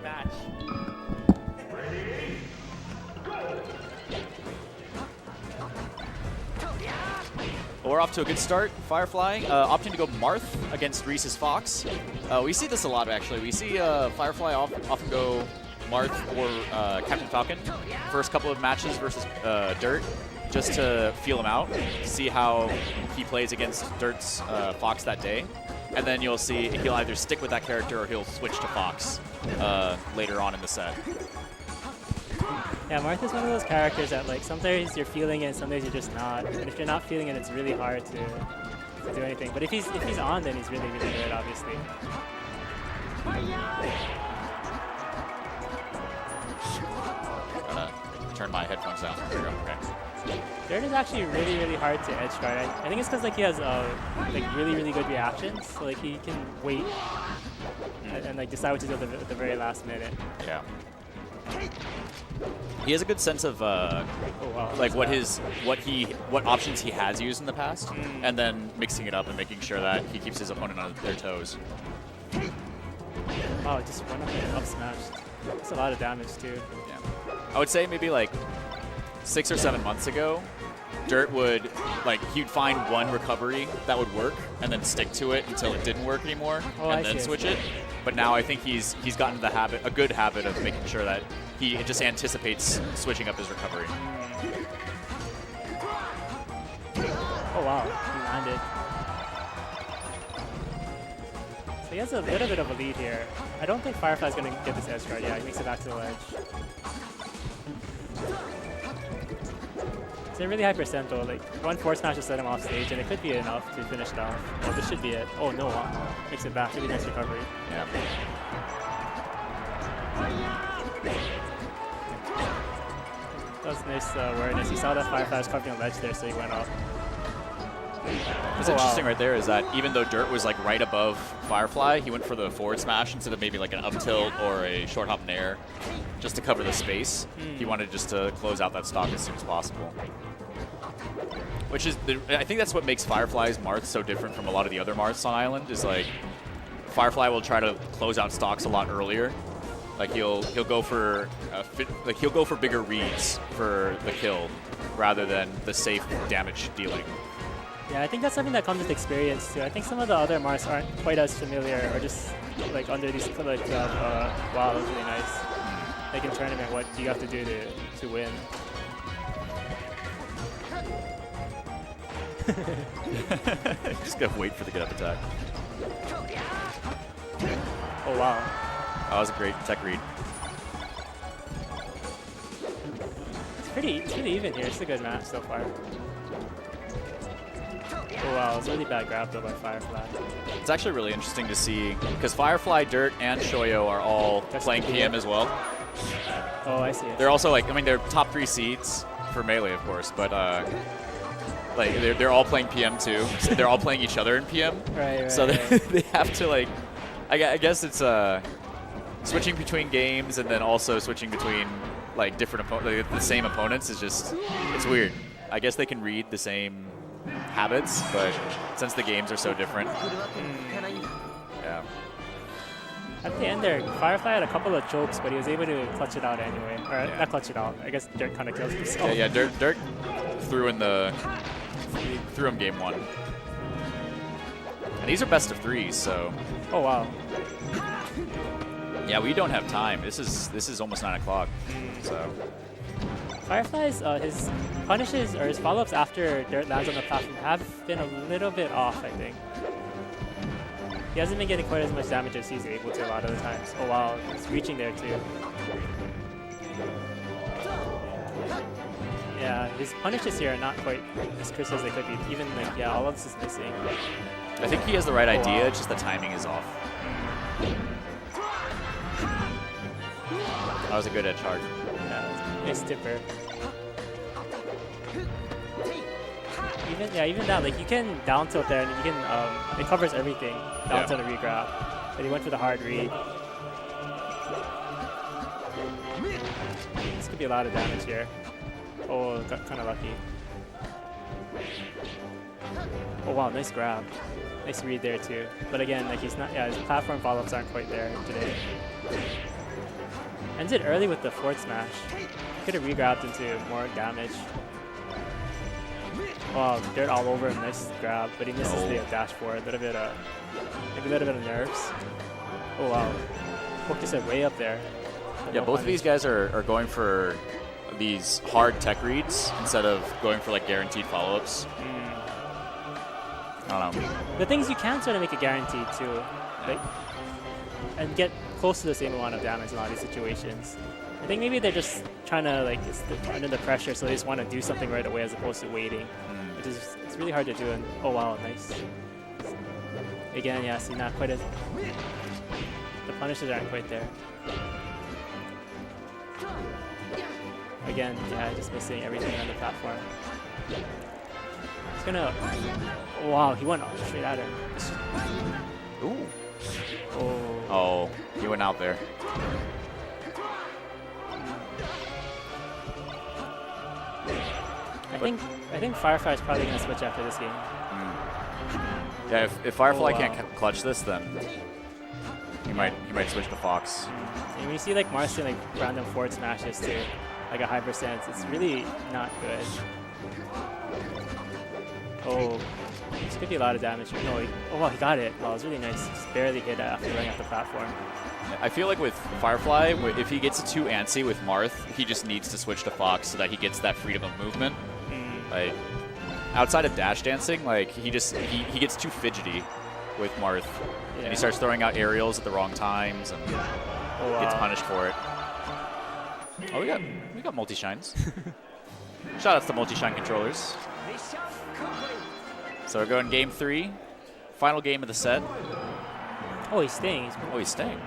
match. Well, we're off to a good start. Firefly opting to go Marth against Reese's Fox. We see this a lot, actually. We see Firefly often go Marth or Captain Falcon first couple of matches versus Dirt, just to feel him out, see how he plays against Dirt's Fox that day. And then you'll see he'll either stick with that character or he'll switch to Fox later on in the set. Yeah, Marth is one of those characters that like some days you're feeling it, some days you're just not. And if you're not feeling it, it's really hard to do anything. But if he's on, then he's really, really good, obviously. Gonna turn my headphones down. There we go. Okay. Dirt is actually really, really hard to edge guard. I think it's because like he has like really, really good reactions. So like he can wait and like decide what to do at the very last minute. Yeah. He has a good sense of like what options he has used in the past, and then mixing it up and making sure that he keeps his opponent on their toes. Oh, just one up smash. That's a lot of damage too. Yeah. I would say maybe like 6 or 7 months ago, Dirt would he'd find one recovery that would work and then stick to it until it didn't work anymore, and then switch it. But now I think he's gotten a good habit of making sure that he just anticipates switching up his recovery. Oh wow, he landed. So he has a little bit of a lead here. I don't think Firefly's going to get this edge guard. Yeah, he makes it back to the ledge. It's a really high percent though. Like one force smash to set him off stage, and it could be enough to finish it off. Oh, this should be it. Oh no, makes it back. Really nice recovery. Yeah. That was nice awareness. He saw that Firefly was covering a ledge there, so he went up. What's interesting right there is that even though Dirt was like right above Firefly, he went for the forward smash instead of maybe like an up tilt or a short hop nair, just to cover the space. He wanted just to close out that stock as soon as possible. Which is, I think that's what makes Firefly's Marth so different from a lot of the other Marths on Island. Is like Firefly will try to close out stocks a lot earlier. Like he'll go for bigger reads for the kill rather than the safe damage dealing. Yeah, I think that's something that comes with experience too. I think some of the other Marths aren't quite as familiar, or just like under these wow, that was really nice. Like in tournament, what do you have to do to win? Just gotta wait for the get up attack. Oh wow. That was a great tech read. It's pretty even here. It's a good match so far. Oh wow, it's a really bad grab though by Firefly. It's actually really interesting to see, because Firefly, Dirt, and Shoyo are all playing PM as well. Oh, I see. They're also like, I mean, they're top 3 seeds for Melee, of course, but like they're all playing PM too. So they're all playing each other in PM. Right. So they have to like, I guess it's switching between games and then also switching between like different like the same opponents is just, it's weird. I guess they can read the same habits, but since the games are so different. Yeah. At the end there, Firefly had a couple of chokes, but he was able to clutch it out anyway. Or not clutch it out. I guess Dirt kind of killed himself. Yeah, Dirt threw him game 1. And these are best of 3s, so. Oh wow. Yeah, we don't have time. This is almost 9 o'clock. So. Firefly's his punishes or his follow-ups after Dirt lands on the platform have been a little bit off, I think. He hasn't been getting quite as much damage as he's able to a lot of the times. Oh wow, he's reaching there too. Yeah, his punishes here are not quite as crisp as they could be. Even like, yeah, all of this is missing. I think he has the right idea, just the timing is off. That was a good edge hard. Yeah, nice tipper. Even that, like you can down tilt there and you can, it covers everything. Down tilt and regrab. But he went for the hard read. This could be a lot of damage here. Oh, got kind of lucky. Oh wow, nice grab. Nice read there too. But again, like he's not, his platform follow-ups aren't quite there today. Ends it early with the forward smash. Could have re-grabbed into more damage. Oh, Dirt all over him. Nice grab, but he misses the dash forward. A little bit of nerves. Oh wow, focus it way up there. Yeah, both of these guys are going for these hard tech reads instead of going for like guaranteed follow-ups. I don't know. The thing is, you can sort of make it guaranteed too, like, and get close to the same amount of damage in a lot of these situations. I think maybe they're just trying to like under the pressure, so they just want to do something right away as opposed to waiting, which is it's really hard to do. And oh wow, nice. Again, yeah, see, not quite as the punishes aren't quite there. Again, yeah, just missing everything on the platform. He's gonna. Oh, wow, he went straight at her. Ooh. Oh. Oh, he went out there. I think Firefly is probably gonna switch after this game. Yeah, if Firefly can't clutch this, then he might switch to Fox. And when you see like Marth doing like random forward smashes to like a high percent, it's really not good. Oh, this could be a lot of damage. No, he got it. Wow, it was really nice. Just barely hit after running off the platform. I feel like with Firefly, if he gets too antsy with Marth, he just needs to switch to Fox so that he gets that freedom of movement. Like outside of dash dancing, like he gets too fidgety with Marth. Yeah. And he starts throwing out aerials at the wrong times and gets punished for it. Oh, we got multi-shines. Shout outs to multi-shine controllers. So we're going game 3, final game of the set. Oh, he's staying. He's staying.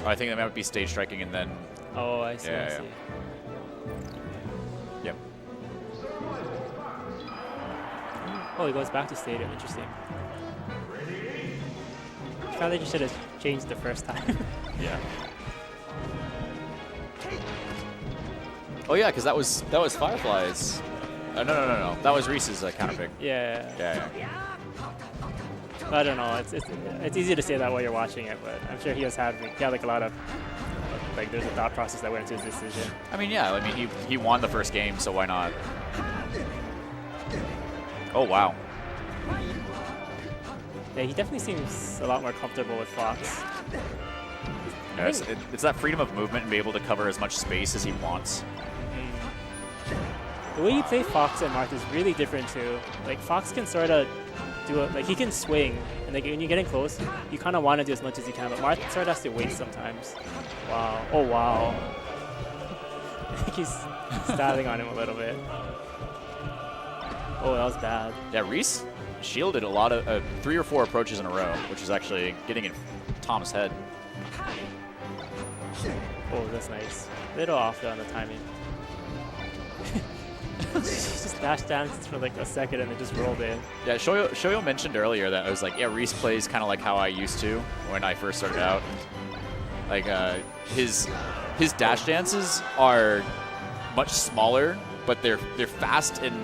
Oh, I think that might be stage striking and then. Oh, I see. I see. Yep. Oh, he goes back to stadium. Interesting. Probably just should have changed the first time. Yeah. Oh yeah, because that was Firefly's. No. That was Reese's counter pick. Yeah. I don't know. It's easy to say that while you're watching it, but I'm sure he had like a lot of like there's a thought process that went into his decision. I mean, yeah. I mean, he won the first game, so why not? Oh wow. Yeah, he definitely seems a lot more comfortable with Fox. Yeah, it's that freedom of movement and be able to cover as much space as he wants. The way you play Fox and Marth is really different too. Like Fox can sort of do it, like he can swing, and like when you're getting close, you kind of want to do as much as you can, but Marth sort of has to wait sometimes. Wow. Oh wow. I think he's styling on him a little bit. Oh, that was bad. Yeah, Reese shielded a lot of 3 or 4 approaches in a row, which is actually getting in Tom's head. Oh, that's nice. A little off though on the timing. Just dash dance for like a second and it just rolled in. Yeah, Shoyo mentioned earlier that I was like, yeah, Reese plays kind of like how I used to when I first started out. Like his dash dances are much smaller, but they're fast and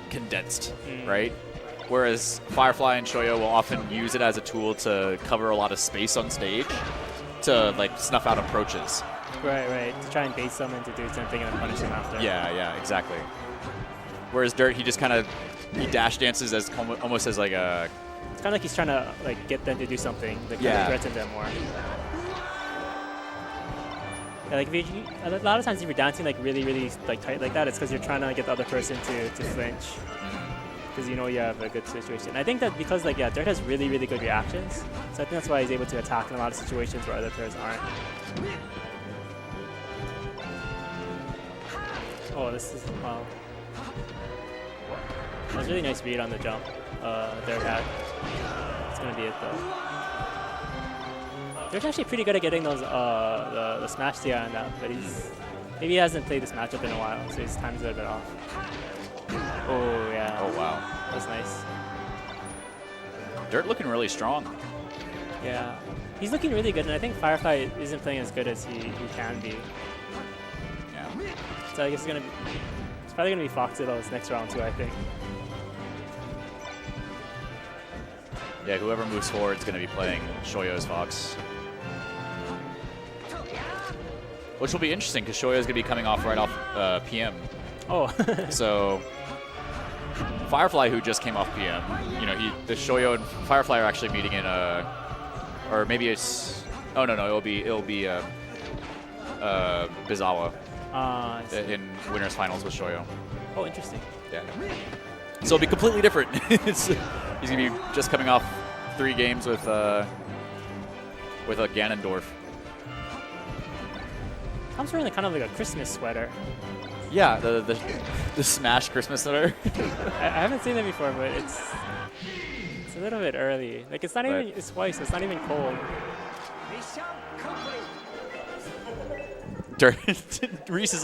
condensed, right? Whereas Firefly and Shoyo will often use it as a tool to cover a lot of space on stage to like snuff out approaches. Right. To try and bait someone to do something and then punish them after. Yeah, exactly. Whereas Dirt, he just kind of dash dances as almost as like a. It's kind of like he's trying to like get them to do something that kind of threaten them more. Yeah, like if a lot of times if you're dancing like really like tight like that, it's because you're trying to get the other person to flinch. Because you know you have a good situation. And I think that because like Dirt has really good reactions, so I think that's why he's able to attack in a lot of situations where other players aren't. Oh, this is wow. That was a really nice read on the jump. Dirt had. It's gonna be it though. Dirt's actually pretty good at getting those the smash DI on that, but maybe he hasn't played this matchup in a while, so his time's a little bit off. Oh yeah. Oh wow. That's nice. Dirt looking really strong. Yeah. He's looking really good, and I think Firefly isn't playing as good as he can be. Yeah. So I guess it's probably gonna be Fox this next round too, I think. Yeah, whoever moves forward is going to be playing Shoyo's Fox. Which will be interesting because Shoyo is going to be coming off right off PM. Oh. So Firefly, who just came off PM, you know, the Shoyo and Firefly are actually meeting in or maybe it's, oh no, it'll be Bizawa in winners finals with Shoyo. Oh, interesting. Yeah. So it'll be completely different. He's gonna be just coming off 3 games with a Ganondorf. I'm wearing kind of like a Christmas sweater. Yeah, the Smash Christmas sweater. I haven't seen it before, but it's a little bit early. Like it's not even it's white, so it's not even cold. Reese is like